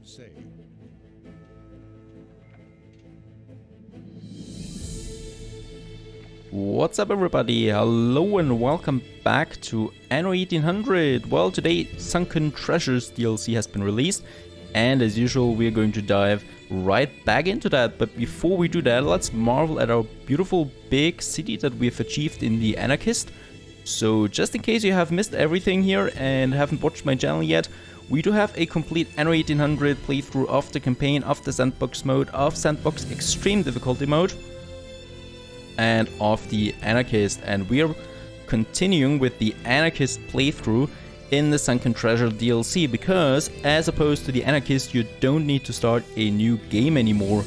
say. What's up everybody, hello and welcome back to Anno 1800. Well, today Sunken Treasures DLC has been released and as usual we're going to dive right back into that. But before we do that, let's marvel at our beautiful big city that we've achieved in the Anarchist. So just in case you have missed everything here and haven't watched my channel yet, we do have a complete Anno 1800 playthrough of the campaign, of the sandbox mode, of sandbox extreme difficulty mode, and of the Anarchist, and we are continuing with the Anarchist playthrough in the Sunken Treasure DLC, because as opposed to the Anarchist you don't need to start a new game anymore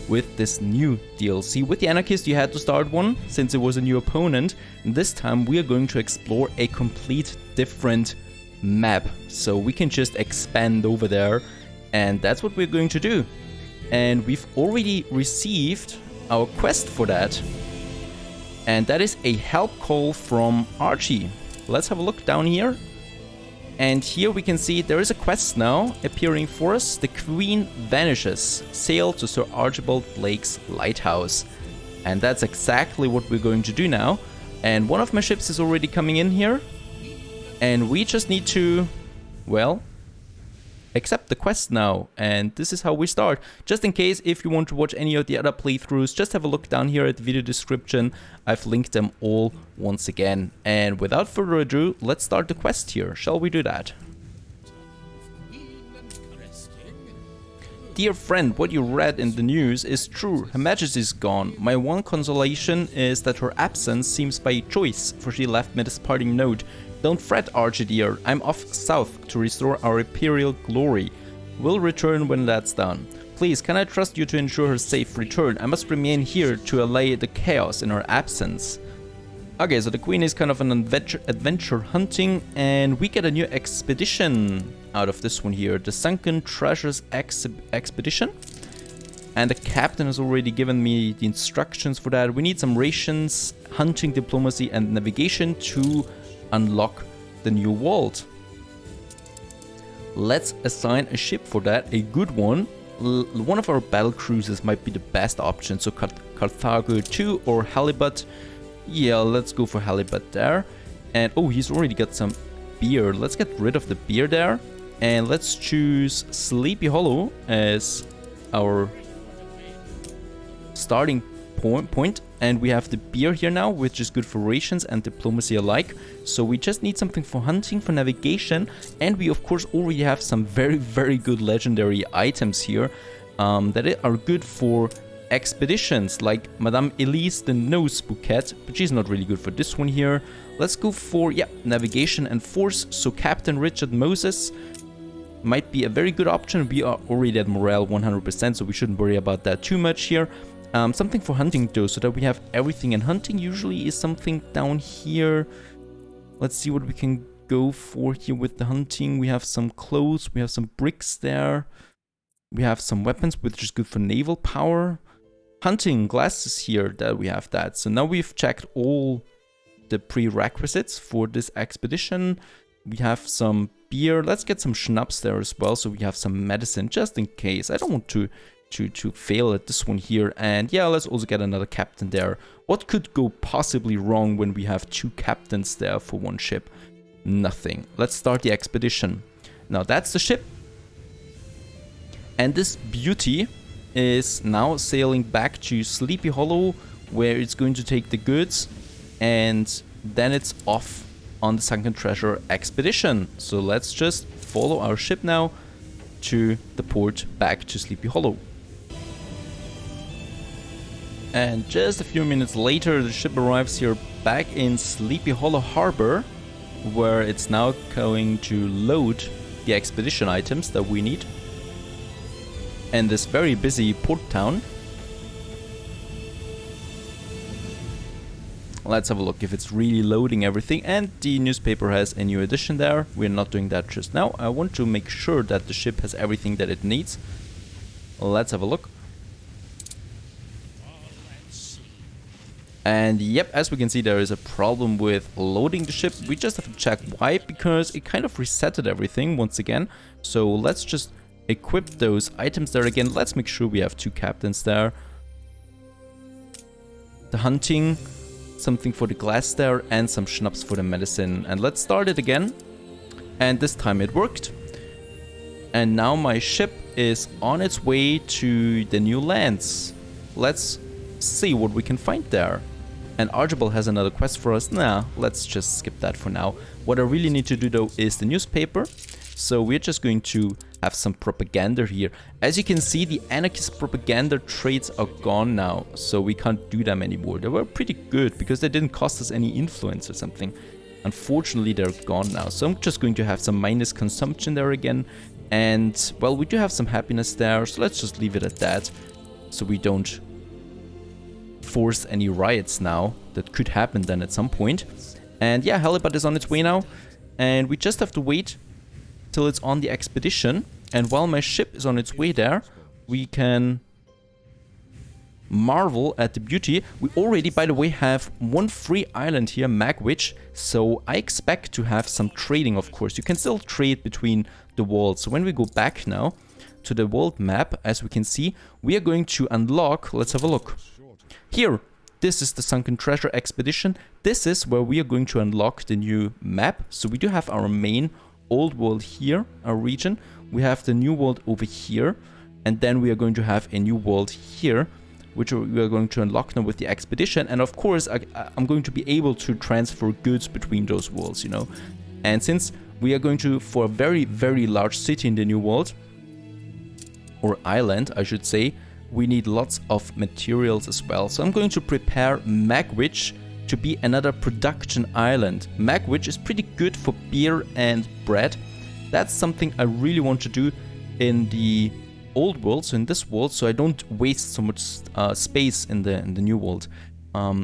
with this new DLC. With the Anarchist you had to start one since it was a new opponent, and this time we are going to explore a complete different map, so we can just expand over there, and that's what we're going to do. And we've already received our quest for that. And that is a help call from Archie. Let's have a look down here. And here we can see there is a quest now appearing for us. The Queen vanishes. Sail to Sir Archibald Blake's lighthouse. And that's exactly what we're going to do now. And one of my ships is already coming in here. And we just need to, well, accept the quest now, and this is how we start. Just in case, if you want to watch any of the other playthroughs, just have a look down here at the video description. I've linked them all once again. And without further ado, let's start the quest here. Shall we do that? Dear friend, what you read in the news is true. Her Majesty is gone. My one consolation is that her absence seems by choice, for she left me this parting note. Don't fret, Archie dear, I'm off south to restore our imperial glory. We'll return when that's done. Please, can I trust you to ensure her safe return? I must remain here to allay the chaos in her absence. Okay, so the Queen is kind of an adventure hunting, and we get a new expedition out of this one here. The Sunken Treasures expedition. And the captain has already given me the instructions for that. We need some rations, hunting, diplomacy, and navigation to unlock the new vault. Let's assign a ship for that, a good one. One of our battle cruisers might be the best option, so Carthago 2 or Halibut. Yeah, let's go for Halibut there. And oh, he's already got some beer. Let's get rid of the beer there, and let's choose Sleepy Hollow as our starting point. And we have the beer here now, which is good for rations and diplomacy alike. So we just need something for hunting, for navigation, and we of course already have some very good legendary items here that are good for expeditions, like Madame Elise the Nose Bouquet, but she's not really good for this one here. Let's go for, yeah, navigation and force, so Captain Richard Moses might be a very good option. We are already at morale 100%, so we shouldn't worry about that too much here. Something for hunting though, so that we have everything, and hunting usually is something down here. Let's see what we can go for here with the hunting. We have some clothes, we have some bricks there, we have some weapons, which is good for naval power. Hunting glasses here, that we have that. So now we've checked all the prerequisites for this expedition. We have some beer. Let's get some schnapps there as well, so we have some medicine just in case. I don't want to fail at this one here. And yeah, let's also get another captain there. What could go possibly wrong when we have two captains there for one ship? Nothing. Let's start the expedition. Now that's the ship, and this beauty is now sailing back to Sleepy Hollow, where it's going to take the goods, and then it's off on the Sunken Treasure expedition. So let's just follow our ship now to the port back to Sleepy Hollow. And just a few minutes later, the ship arrives here back in Sleepy Hollow Harbor, where it's now going to load the expedition items that we need in this very busy port town. Let's have a look if it's really loading everything. And the newspaper has a new edition there. We're not doing that just now. I want to make sure that the ship has everything that it needs. Let's have a look. And yep, as we can see, there is a problem with loading the ship. We just have to check why, because it kind of resetted everything once again. So let's just equip those items there again. Let's make sure we have 2 captains there. The hunting, something for the glass there, and some schnapps for the medicine. And let's start it again. And this time it worked. And now my ship is on its way to the new lands. Let's see what we can find there. And Archibald has another quest for us. Nah, let's just skip that for now. What I really need to do though is the newspaper. So we're just going to have some propaganda here. As you can see, the anarchist propaganda traits are gone now. So we can't do them anymore. They were pretty good because they didn't cost us any influence or something. Unfortunately, they're gone now. So I'm just going to have some minus consumption there again. And, well, we do have some happiness there. So let's just leave it at that. So we don't force any riots now. That could happen then at some point. And yeah, Halibut is on its way now. And we just have to wait till it's on the expedition. And while my ship is on its way there, we can marvel at the beauty. We already, by the way, have 1 free island here, Magwitch. So I expect to have some trading, of course. You can still trade between the worlds. So when we go back now to the world map, as we can see, we are going to unlock, let's have a look. Here, this is the Sunken Treasure Expedition. This is where we are going to unlock the new map. So we do have our main old world here, our region. We have the new world over here. And then we are going to have a new world here, which we are going to unlock now with the expedition. And of course, I'm going to be able to transfer goods between those worlds, you know. And since we are going to, for a very, very large city in the new world, or island, I should say, we need lots of materials as well. So I'm going to prepare Magwitch to be another production island. Magwitch is pretty good for beer and bread. That's something I really want to do in the old world, so in this world, so I don't waste so much space in the new world.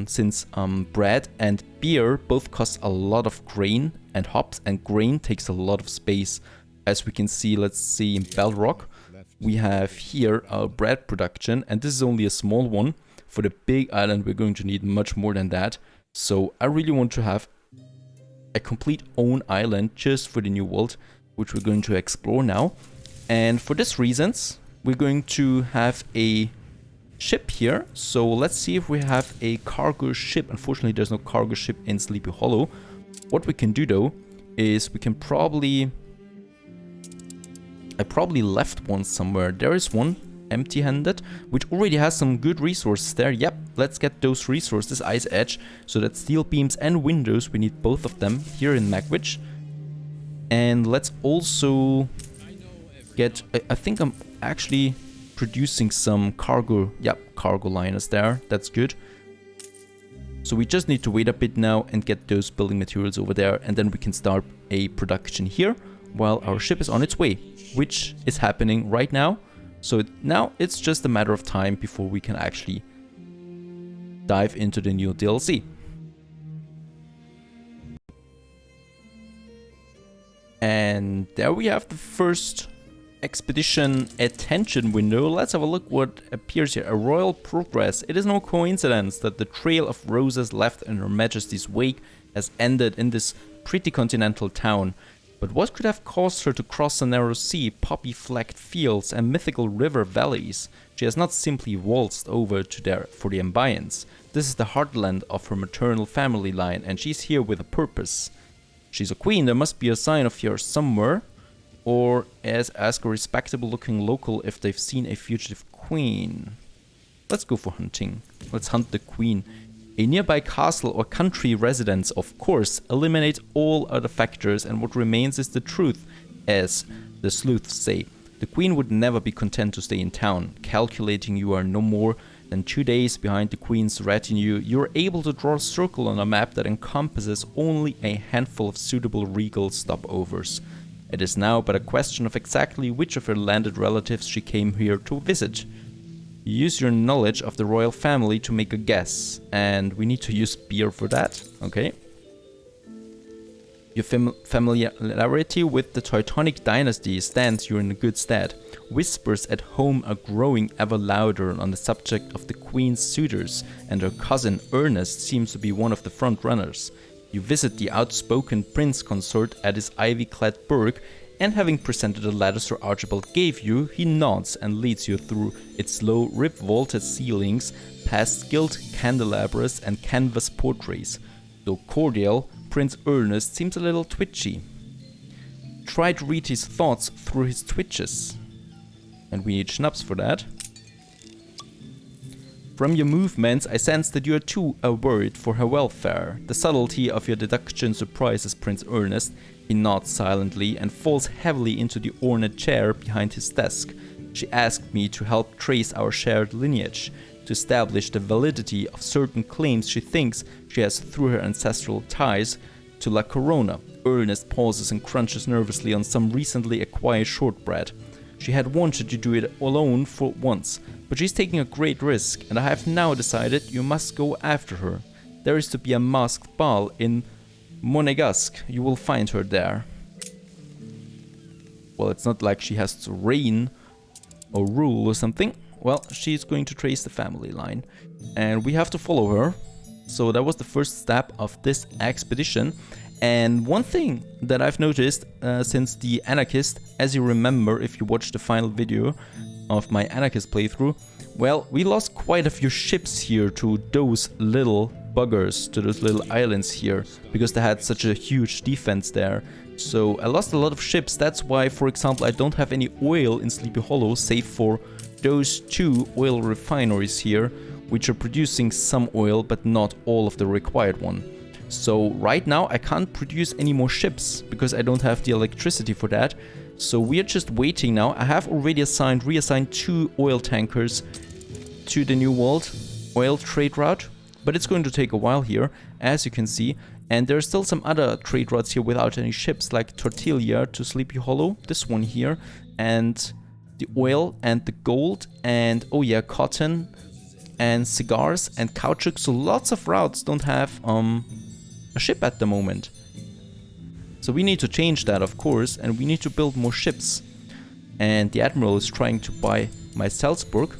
Since bread and beer both cost a lot of grain and hops, and grain takes a lot of space. As we can see, let's see in Balrog, we have here our bread production, and this is only a small one. For the big island, we're going to need much more than that. So I really want to have a complete own island just for the new world, which we're going to explore now. And for this reasons, we're going to have a ship here. So let's see if we have a cargo ship. Unfortunately, there's no cargo ship in Sleepy Hollow. What we can do though is we can probably... I probably left one somewhere. There is one empty-handed, which already has some good resources there. Yep, let's get those resources. Ice Edge, so that steel beams and windows, we need both of them here in Magwitch. And let's also get... I think I'm actually producing some cargo. Yep, cargo liners there. That's good. So we just need to wait a bit now and get those building materials over there, and then we can start a production here while our ship is on its way, which is happening right now. So now it's just a matter of time before we can actually dive into the new DLC. And there we have the first expedition attention window. Let's have a look what appears here. A royal progress. It is no coincidence that the trail of roses left in Her Majesty's wake has ended in this pretty continental town. But what could have caused her to cross a narrow sea, poppy-flecked fields and mythical river valleys? She has not simply waltzed over to there for the ambience. This is the heartland of her maternal family line, and she's here with a purpose. She's a queen, there must be a sign of her somewhere. Or ask a respectable looking local if they've seen a fugitive queen. Let's go for hunting. Let's hunt the queen. A nearby castle or country residence, of course, eliminate all other factors, and what remains is the truth, as the sleuths say. The queen would never be content to stay in town. Calculating you are no more than 2 days behind the queen's retinue, you are able to draw a circle on a map that encompasses only a handful of suitable regal stopovers. It is now but a question of exactly which of her landed relatives she came here to visit. Use your knowledge of the royal family to make a guess, and we need to use beer for that, okay? Your familiarity with the Teutonic dynasty stands you in good stead. Whispers at home are growing ever louder on the subject of the queen's suitors, and her cousin Ernest seems to be one of the front runners. You visit the outspoken prince consort at his ivy-clad burg, and having presented the ladder Sir Archibald gave you, he nods and leads you through its low, rib-vaulted ceilings, past gilt candelabras and canvas portraits. Though cordial, Prince Ernest seems a little twitchy. Try to read his thoughts through his twitches. And we need schnapps for that. From your movements, I sense that you are too worried for her welfare. The subtlety of your deduction surprises Prince Ernest. He nods silently and falls heavily into the ornate chair behind his desk. She asked me to help trace our shared lineage, to establish the validity of certain claims she thinks she has through her ancestral ties to La Corona. Ernest pauses and crunches nervously on some recently acquired shortbread. She had wanted to do it alone for once, but she's taking a great risk, and I have now decided you must go after her. There is to be a masked ball in Monégasque. You will find her there. Well, it's not like she has to reign or rule or something. Well, she's going to trace the family line, and we have to follow her. So that was the first step of this expedition. And one thing that I've noticed since the Anarchist, as you remember if you watched the final video of my Anarchist playthrough, well, we lost quite a few ships here to those little buggers, to those little islands here, because they had such a huge defense there. So I lost a lot of ships. That's why, for example, I don't have any oil in Sleepy Hollow, save for those 2 oil refineries here, which are producing some oil, but not all of the required one. So right now I can't produce any more ships because I don't have the electricity for that. So we are just waiting now. I have already reassigned 2 oil tankers to the New World oil trade route, but it's going to take a while here, as you can see. And there are still some other trade routes here without any ships, like Tortilla to Sleepy Hollow, this one here, and the oil and the gold, and oh yeah, cotton and cigars and caoutchouc. So lots of routes don't have a ship at the moment. So we need to change that, of course, and we need to build more ships. And the Admiral is trying to buy my Salzburg,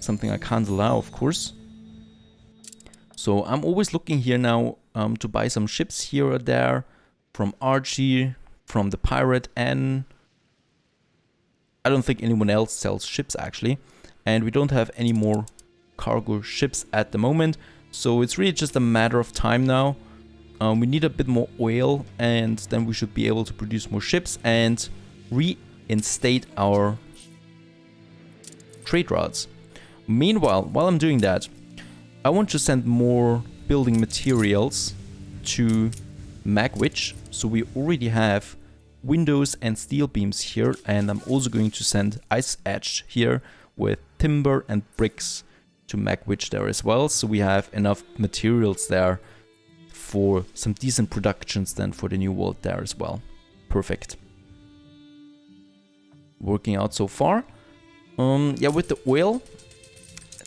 something I can't allow, of course. So I'm always looking here now to buy some ships here or there, from Archie, from the Pirate, and I don't think anyone else sells ships actually. And we don't have any more cargo ships at the moment, so it's really just a matter of time now. We need a bit more oil, and then we should be able to produce more ships and reinstate our trade routes. Meanwhile, while I'm doing that, I want to send more building materials to Magwitch. So we already have windows and steel beams here, and I'm also going to send Ice Edge here with timber and bricks to Magwitch there as well. So we have enough materials there for some decent productions then for the New World there as well. Perfect. Working out so far. Yeah, with the oil,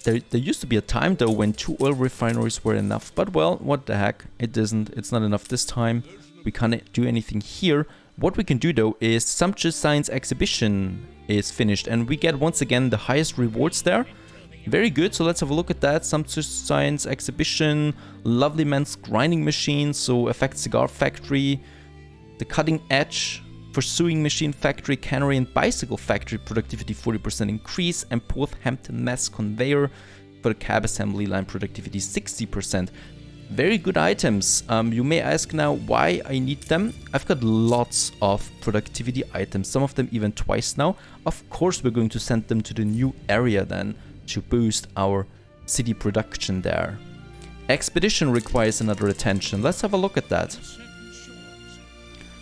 there used to be a time though when 2 oil refineries were enough, but well, what the heck, it's not enough this time. We can't do anything here. What we can do though is Sumptuous Science Exhibition is finished, and we get once again the highest rewards there. Very good, so let's have a look at that. Sumptuous Science Exhibition, Lovely Man's Grinding Machine, so Effect Cigar Factory, the Cutting Edge Pursuing Machine Factory, Cannery and Bicycle Factory, productivity 40% increase, and Porthampton Mass Conveyor for the cab assembly line, productivity 60%. Very good items. You may ask now why I need them. I've got lots of productivity items, some of them even twice now. Of course we're going to send them to the new area then, to boost our city production there. Expedition requires another attention. Let's have a look at that.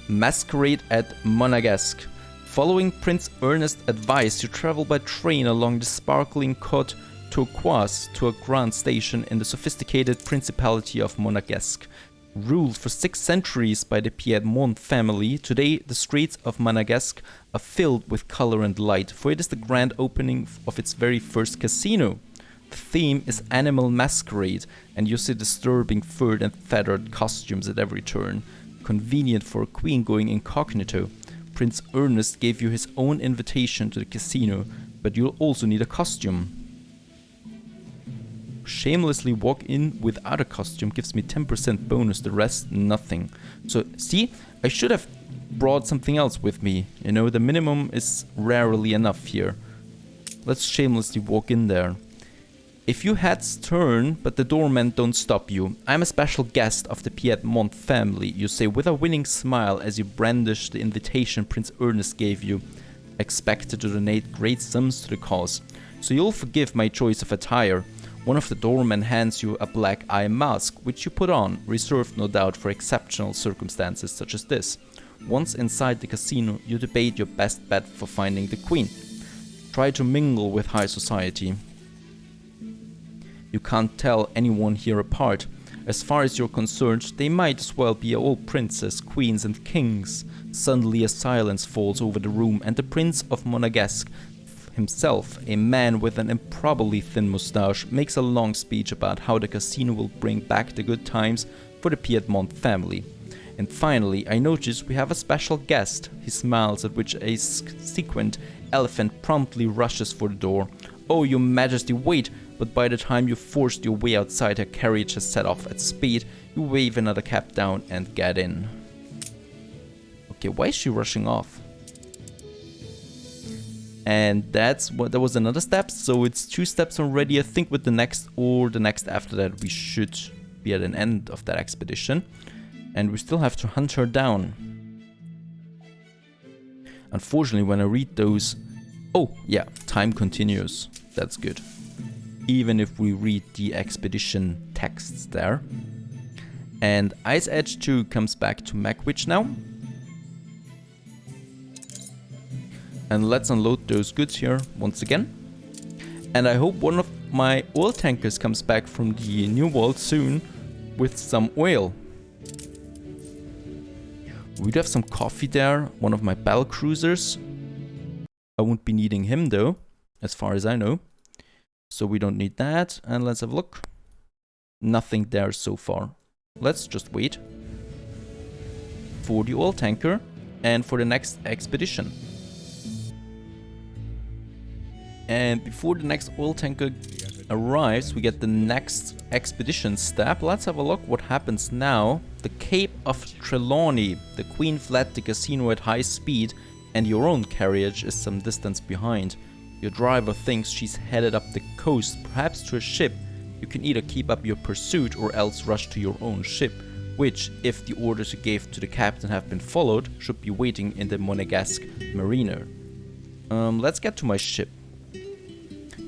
Masquerade at Monégasque. Following Prince Ernest's advice, you travel by train along the sparkling Côte Turquoise to a grand station in the sophisticated Principality of Monégasque. Ruled for 6 centuries by the Piedmont family, today the streets of Monégasque are filled with color and light, for it is the grand opening of its very first casino. The theme is animal masquerade, and you see disturbing furred and feathered costumes at every turn. Convenient for a queen going incognito. Prince Ernest gave you his own invitation to the casino, but you'll also need a costume. shamelessly walk in without a costume gives me 10% bonus, the rest nothing. So see, I should have brought something else with me. You know, the minimum is rarely enough here. Let's shamelessly walk in there. If you heads turn, but the doormen don't stop you. I'm a special guest of the Piedmont family, you say with a winning smile as you brandish the invitation Prince Ernest gave you, expected to donate great sums to the cause. So you'll forgive my choice of attire. One of the doormen hands you a black eye mask, which you put on, reserved no doubt for exceptional circumstances such as this. Once inside the casino, you debate your best bet for finding the queen. Try to mingle with high society. You can't tell anyone here apart. As far as you're concerned, they might as well be all princes, queens and kings. Suddenly a silence falls over the room and the Prince of Monégasque himself, a man with an improbably thin moustache, makes a long speech about how the casino will bring back the good times for the Piedmont family. And finally, I notice we have a special guest. He smiles, at which a sequined elephant promptly rushes for the door. Oh, your majesty, wait! But by the time you've forced your way outside, her carriage has set off at speed. You wave another cab down and get in. Okay, why is she rushing off? And that was another step, so it's 2 steps already. I think with the next or the next after that, we should be at an end of that expedition. And we still have to hunt her down. Unfortunately, when I read those... Oh, yeah, time continues. That's good. Even if we read the expedition texts there. And Ice Edge 2 comes back to Magwitch now. And let's unload those goods here once again. And I hope one of my oil tankers comes back from the New World soon with some oil. We do have some coffee there, one of my battle cruisers. I won't be needing him though, as far as I know. So we don't need that. And let's have a look. Nothing there so far. Let's just wait for the oil tanker and for the next expedition. And before the next oil tanker arrives, we get the next expedition step. Let's have a look what happens now. The Cape of Trelawney. The queen fled the casino at high speed and your own carriage is some distance behind. Your driver thinks she's headed up the coast, perhaps to a ship. You can either keep up your pursuit or else rush to your own ship, which, if the orders you gave to the captain have been followed, should be waiting in the Monégasque marina. Let's get to my ship.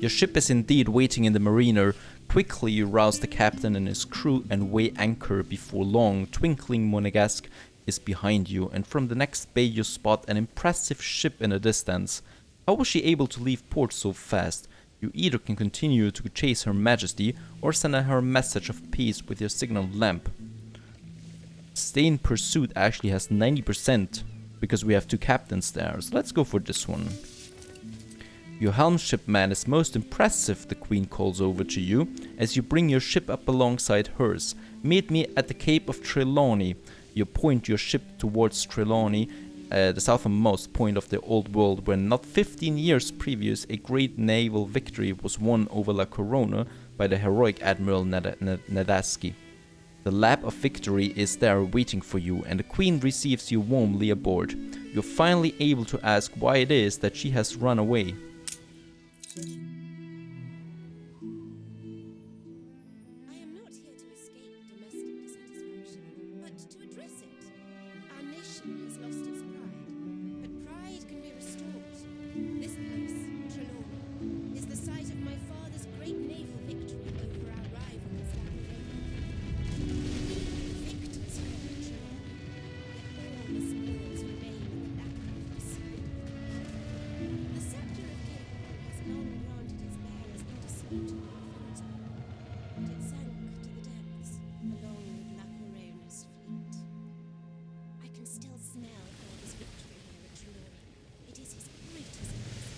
Your ship is indeed waiting in the marina. Quickly you rouse the captain and his crew and weigh anchor. Before long, twinkling Monégasque is behind you, and from the next bay you spot an impressive ship in the distance. How was she able to leave port so fast? You either can continue to chase Her Majesty or send her a message of peace with your signal lamp. Stay in pursuit actually has 90% because we have 2 captains there, so let's go for this one. Your helmship man is most impressive, the queen calls over to you as you bring your ship up alongside hers. Meet me at the Cape of Trelawney. You point your ship towards Trelawney, the southernmost point of the old world, where not 15 years previous a great naval victory was won over La Corona by the heroic Admiral Nivarias. The lap of victory is there waiting for you, and the queen receives you warmly aboard. You're finally able to ask why it is that she has run away. I am not here to escape domestic dissatisfaction, but to address it. Our nation has lost its pride, but pride can be restored. This place, Trelawney, is the site of my father's great naval victory over our rivals, the victors called Trelawney, yet all the spoils remain in the back of the sea. The scepter of Cape has long granted its bearers indisputable authority, but it sank to the depths, along with La Corona's fleet. I can still smell father's victory here at Trelawney. It is his greatest blessing.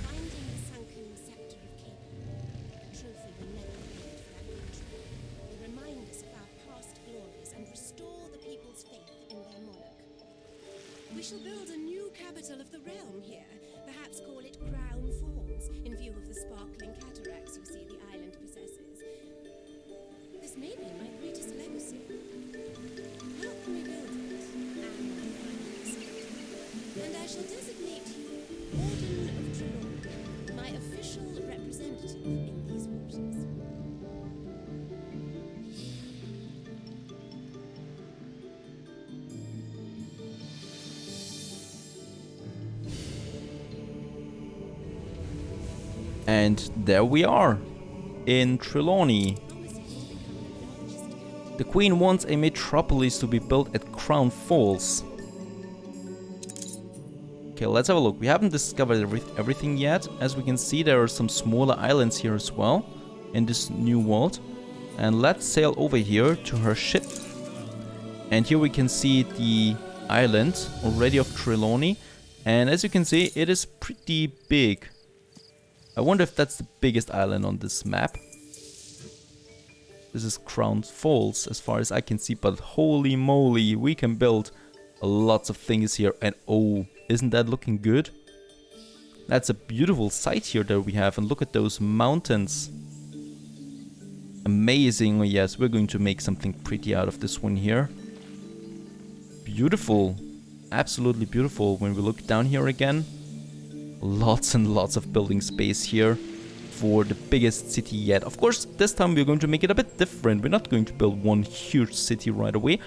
Finding the sunken scepter of Cape, a trophy we never claimed for our country, will remind us of our past glories and restore the people's faith in their monarch. We shall build a new capital of the realm here, perhaps call it Crown Falls, in view of the sparkling cataracts you see the island possess. And there we are, in Trelawney. The Queen wants a metropolis to be built at Crown Falls. Okay, let's have a look. We haven't discovered everything yet. As we can see, there are some smaller islands here as well in this new world. And let's sail over here to her ship. And here we can see the island already of Trelawney. And as you can see, it is pretty big. I wonder if that's the biggest island on this map. This is Crown Falls as far as I can see, but holy moly, we can build lots of things here. And oh, isn't that looking good? That's a beautiful site here that we have, and look at those mountains. Amazing. Oh yes, we're going to make something pretty out of this one here. Beautiful. Absolutely beautiful. When we look down here again, lots and lots of building space here for the biggest city yet. Of course, this time we're going to make it a bit different. We're not going to build one huge city right away.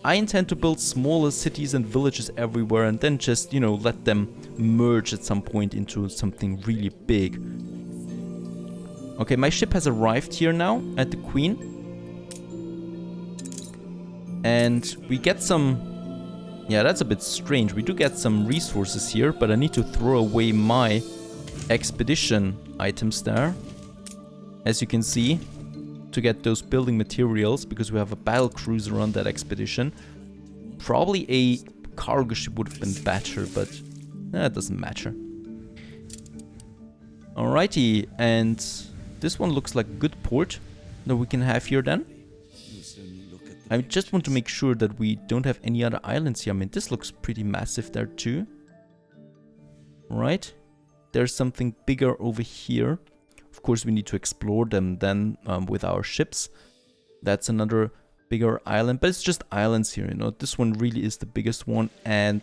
I intend to build smaller cities and villages everywhere and then just, you know, let them merge at some point into something really big. Okay, my ship has arrived here now at the Queen. And we get some... Yeah, that's a bit strange. We do get some resources here, but I need to throw away my expedition items there. As you can see, to get those building materials, because we have a battle cruiser on that expedition. Probably a cargo ship would have been better, but it doesn't matter. Alrighty, and this one looks like a good port that we can have here then. I just want to make sure that we don't have any other islands here. I mean, this looks pretty massive there too. Right? There's something bigger over here. Of course, we need to explore them then with our ships. That's another bigger island, but it's just islands here, you know. This one really is the biggest one, and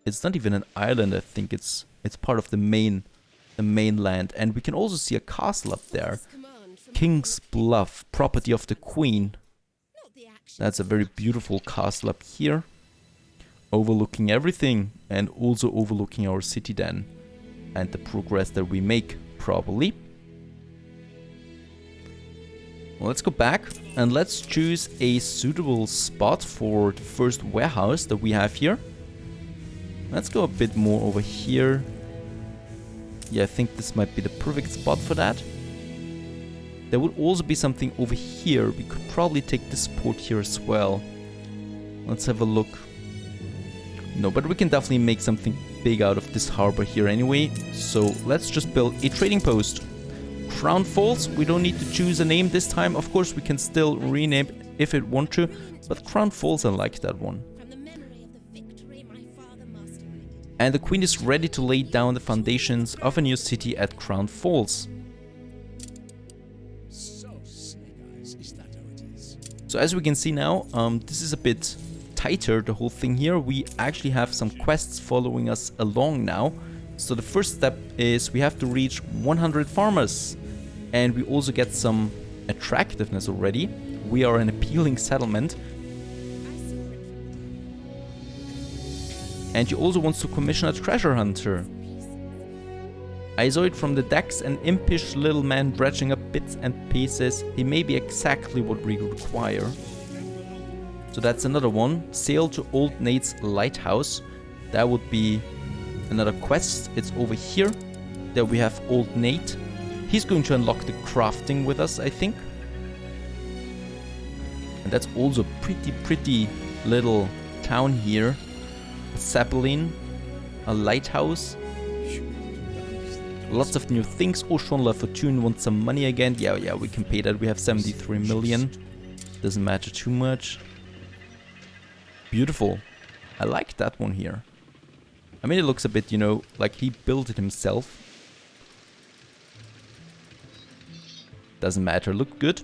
it's not even an island. I think it's part of the mainland, and we can also see a castle up there. King's Bluff, property of the Queen. That's a very beautiful castle up here, overlooking everything and also overlooking our city then and the progress that we make, probably. Well, let's go back and let's choose a suitable spot for the first warehouse that we have here. Let's go a bit more over here. Yeah, I think this might be the perfect spot for that. There would also be something over here. We could probably take this port here as well. Let's have a look. No, but we can definitely make something big out of this harbor here anyway. So let's just build a trading post. Crown Falls, we don't need to choose a name this time. Of course, we can still rename if it want to. But Crown Falls, I like that one. And the Queen is ready to lay down the foundations of a new city at Crown Falls. So as we can see now, this is a bit tighter, the whole thing here. We actually have some quests following us along now. So the first step is we have to reach 100 farmers. And we also get some attractiveness already. We are an appealing settlement. And he also wants to commission a treasure hunter. I saw it from the decks, an impish little man dredging up bits and pieces. He may be exactly what we require. So that's another one. Sail to Old Nate's lighthouse. That would be another quest. It's over here. There we have Old Nate. He's going to unlock the crafting with us, I think. And that's also pretty little town here. A zeppelin, a lighthouse. Lots of new things. Oh, Sean La Fortune wants some money again. Yeah, we can pay that. We have 73 million. Doesn't matter too much. Beautiful. I like that one here. I mean, it looks a bit, you know, like he built it himself. Doesn't matter. Look good.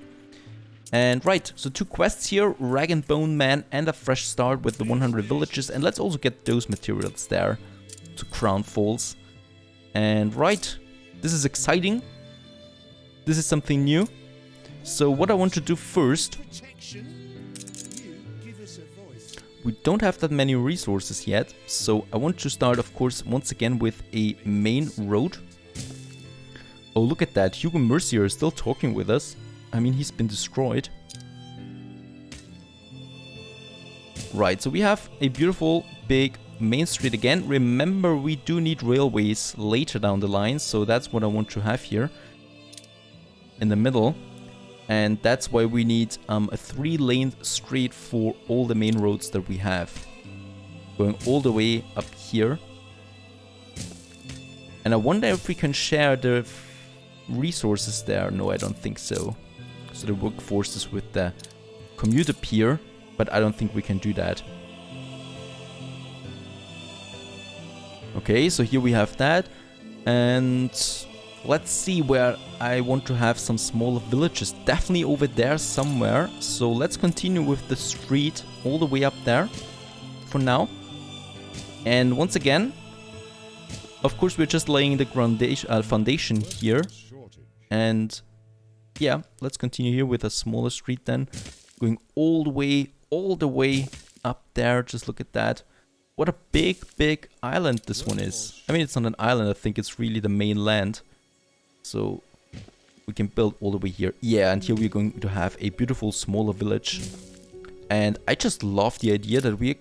And right, so 2 quests here. Rag and Bone Man and a fresh start with the 100 villages. And let's also get those materials there to Crown Falls. And right, this is exciting. This is something new. So what I want to do first, we don't have that many resources yet. So I want to start, of course, once again with a main road. Oh, look at that. Hugo Mercier is still talking with us. I mean, he's been destroyed. Right, so we have a beautiful big main street again. Remember, we do need railways later down the line, so that's what I want to have here in the middle. And that's why we need a 3-lane street for all the main roads that we have. Going all the way up here. And I wonder if we can share the resources there. No, I don't think so. So the workforce is with the commuter pier, but I don't think we can do that. Okay, so here we have that. And let's see where I want to have some smaller villages. Definitely over there somewhere. So let's continue with the street all the way up there for now. And once again, of course, we're just laying the foundation here. And yeah, let's continue here with a smaller street then. Going all the way up there. Just look at that. What a big island this one is. I mean, it's not an island. I think it's really the mainland. So we can build all the way here. Yeah, and here we're going to have a beautiful smaller village. And I just love the idea that we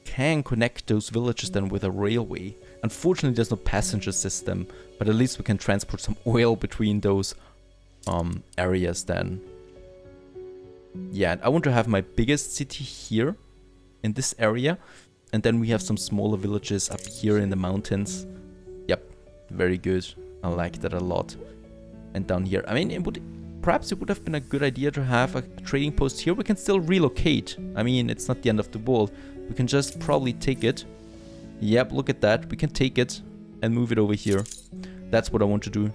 can connect those villages then with a railway. Unfortunately, there's no passenger system, but at least we can transport some oil between those areas then. Yeah, and I want to have my biggest city here in this area. And then we have some smaller villages up here in the mountains. Yep, very good. I like that a lot. And down here, I mean, perhaps it would have been a good idea to have a trading post here. We can still relocate. I mean, it's not the end of the world. We can just probably take it. Yep, look at that. We can take it and move it over here. That's what I want to do.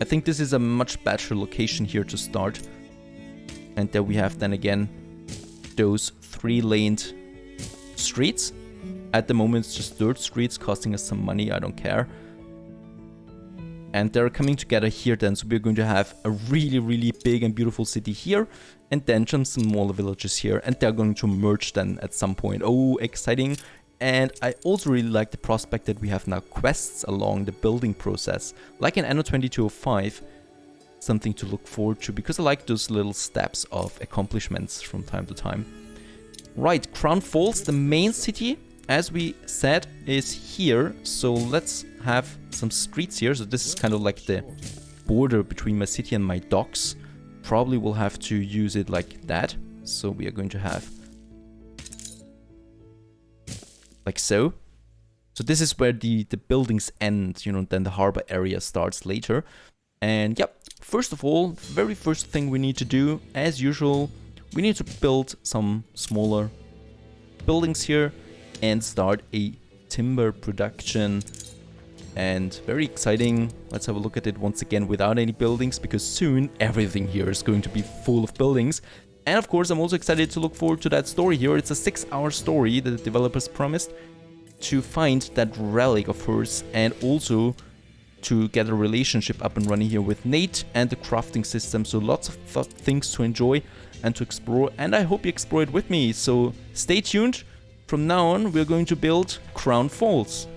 I think this is a much better location here to start. And there we have then again those 3-laned streets. At the moment it's just dirt streets costing us some money. I don't care. And they're coming together here then. So we're going to have a really big and beautiful city here. And then some smaller villages here. And they're going to merge then at some point. Oh, exciting. And I also really like the prospect that we have now quests along the building process. Like in Anno 2205. Something to look forward to. Because I like those little steps of accomplishments from time to time. Right, Crown Falls, the main city, as we said, is here. So let's have some streets here. So this is kind of like the border between my city and my docks. Probably will have to use it like that. So we are going to have like so. So this is where the buildings end, you know, then the harbor area starts later. And yep, first of all, very first thing we need to do, as usual, we need to build some smaller buildings here and start a timber production. And very exciting. Let's have a look at it once again without any buildings, because soon everything here is going to be full of buildings. And of course, I'm also excited to look forward to that story here. It's a 6-hour story that the developers promised to find that relic of hers, and also to get a relationship up and running here with Nate and the crafting system. So lots of things to enjoy and to explore, and I hope you explore it with me. So stay tuned. From now on, we're going to build Crown Falls.